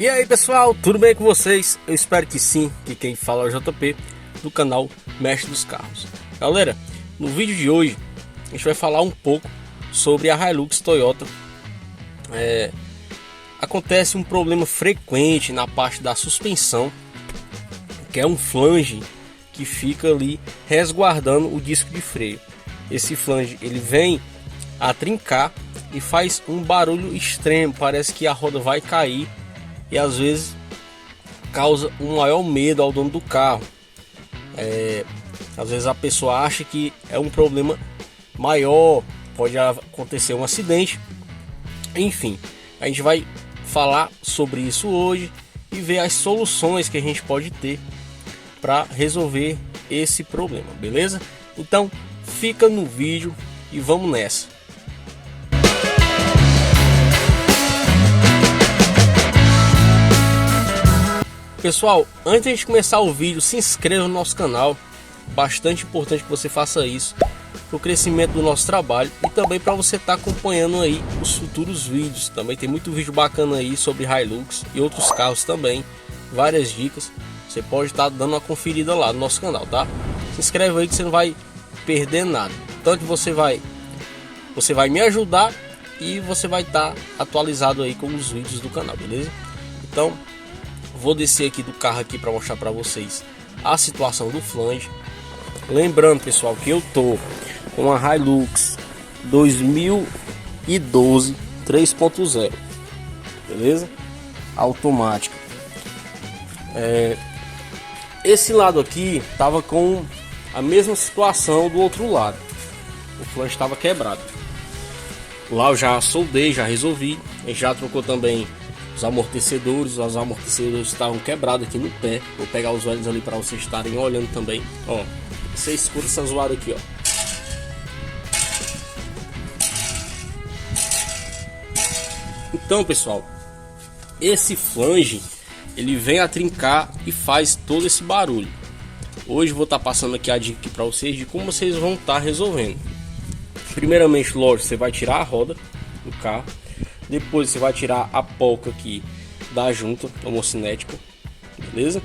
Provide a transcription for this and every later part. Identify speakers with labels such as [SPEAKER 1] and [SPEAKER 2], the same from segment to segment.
[SPEAKER 1] E aí pessoal, tudo bem com vocês? Eu espero que sim, que quem fala é o JP do canal Mestre dos Carros. Galera, no vídeo de hoje a gente vai falar um pouco sobre a Hilux Toyota. Acontece um problema frequente na parte da suspensão, que é um flange que fica ali resguardando o disco de freio. Esse flange ele vem a trincar e faz um barulho extremo, parece que a roda vai cair e às vezes causa um maior medo ao dono do carro. Às vezes a pessoa acha que é um problema maior, pode acontecer um acidente. Enfim, a gente vai falar sobre isso hoje e ver as soluções que a gente pode ter para resolver esse problema, beleza? Então fica no vídeo e vamos nessa. Pessoal, antes de a gente começar o vídeo, se inscreva no nosso canal. Bastante importante que você faça isso para o crescimento do nosso trabalho e também para você estar acompanhando aí os futuros vídeos. Também tem muito vídeo bacana aí sobre Hilux e outros carros também, várias dicas. Você pode estar dando uma conferida lá no nosso canal, tá? Se inscreve aí que você não vai perder nada. Tanto você vai me ajudar e você vai estar atualizado aí com os vídeos do canal, beleza? Então vou descer aqui do carro aqui para mostrar para vocês a situação do flange. Lembrando, pessoal, que eu tô com a Hilux 2012 3.0, beleza? Automática. Esse lado aqui tava com a mesma situação do outro lado. O flange estava quebrado. Lá eu já soldei, já resolvi. A gente já trocou também os amortecedores estavam quebrados aqui no pé. Vou pegar os velhos ali para vocês estarem olhando também. Ó, você escuta essa zoada aqui, ó. Então, pessoal, esse flange ele vem a trincar e faz todo esse barulho. Hoje vou estar passando aqui a dica para vocês de como vocês vão estar resolvendo. Primeiramente, lógico, você vai tirar a roda do carro. Depois você vai tirar a polca aqui da junta homocinética, beleza?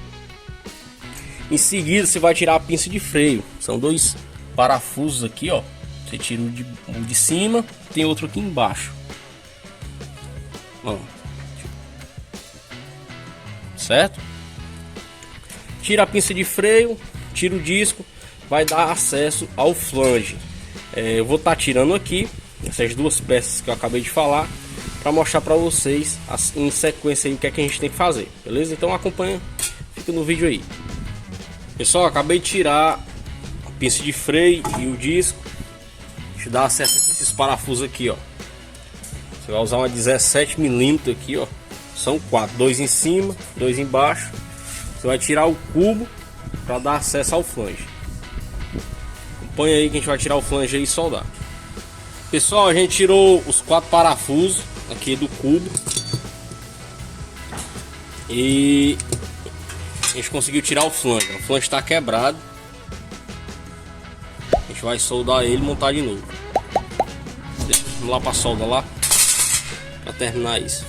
[SPEAKER 1] Em seguida você vai tirar a pinça de freio. São dois parafusos aqui, ó. Você tira um de cima, tem outro aqui embaixo. Ó. Certo? Tira a pinça de freio, tira o disco, vai dar acesso ao flange. Eu vou estar tirando aqui essas duas peças que eu acabei de falar, para mostrar para vocês em sequência aí o que é que a gente tem que fazer, beleza? Então acompanha, fica no vídeo aí. Pessoal, acabei de tirar a pinça de freio e o disco. Deixa eu dar acesso a esses parafusos aqui, ó. Você vai usar uma 17 mm aqui, ó. São 4, 2 em cima, 2 embaixo. Você vai tirar o cubo para dar acesso ao flange. Acompanha aí que a gente vai tirar o flange aí e soldar. Pessoal, a gente tirou os 4 parafusos aqui do cubo e a gente conseguiu tirar o flange. O flange está quebrado. A gente vai soldar ele e montar de novo. Vamos lá para solda lá para terminar isso.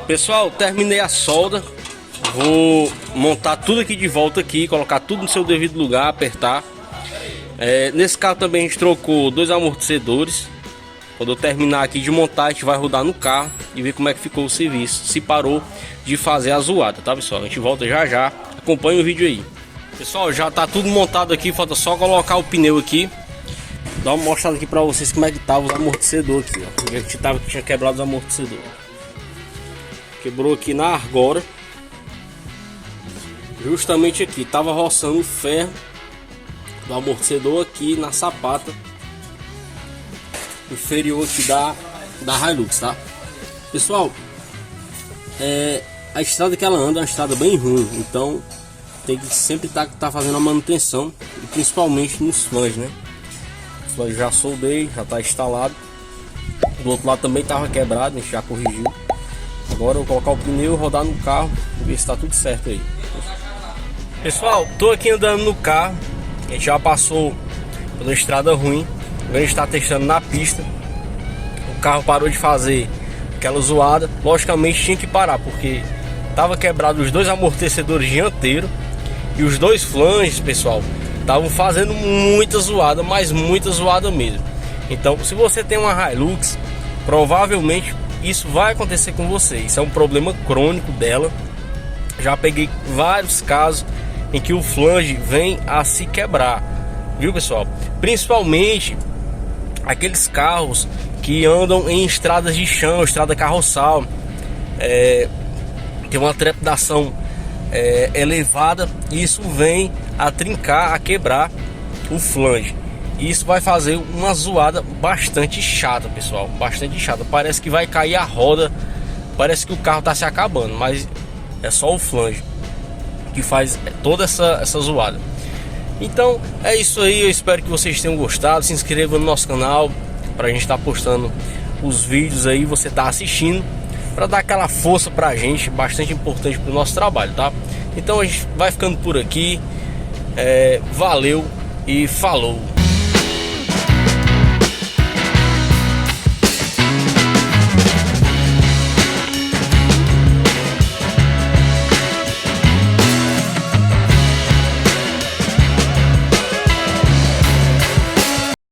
[SPEAKER 1] Pessoal, terminei a solda. Vou montar tudo aqui de volta aqui, colocar tudo no seu devido lugar, apertar. Nesse carro também a gente trocou 2 amortecedores. Quando eu terminar aqui de montar, a gente vai rodar no carro e ver como é que ficou o serviço, se parou de fazer a zoada, tá pessoal? A gente volta já já, acompanha o vídeo aí. Pessoal, já tá tudo montado aqui, falta só colocar o pneu aqui. Dá uma mostrada aqui pra vocês como é que tava os amortecedores aqui, ó. A gente tinha quebrado os amortecedores. Quebrou aqui na argora. Justamente aqui, tava roçando o ferro do amortecedor aqui na sapata inferior aqui da Hilux, tá? Pessoal, a estrada que ela anda é uma estrada bem ruim, então tem que sempre tá fazendo a manutenção, e principalmente nos flanges, né? O flange já soldei, já tá instalado. Do outro lado também tava quebrado, a gente já corrigiu. Agora eu vou colocar o pneu, rodar no carro e ver se tá tudo certo aí. Pessoal, tô aqui andando no carro. A gente já passou pela estrada ruim. Agora a gente está testando na pista. O carro parou de fazer aquela zoada. Logicamente tinha que parar, porque tava quebrado os 2 amortecedores dianteiros e os 2 flanges, pessoal, estavam fazendo muita zoada, mas muita zoada mesmo. Então, se você tem uma Hilux, provavelmente isso vai acontecer com você. Isso é um problema crônico dela. Já peguei vários casos em que o flange vem a se quebrar, viu pessoal? Principalmente aqueles carros que andam em estradas de chão, estrada carroçal, tem uma trepidação elevada, e isso vem a trincar, a quebrar o flange. E isso vai fazer uma zoada bastante chata, pessoal, bastante chata. Parece que vai cair a roda, parece que o carro está se acabando, mas é só o flange que faz toda essa zoada. Então é isso aí, eu espero que vocês tenham gostado. Se inscreva no nosso canal para a gente estar postando os vídeos aí, você tá assistindo, para dar aquela força pra gente, bastante importante pro nosso trabalho, tá? Então a gente vai ficando por aqui, valeu e falou!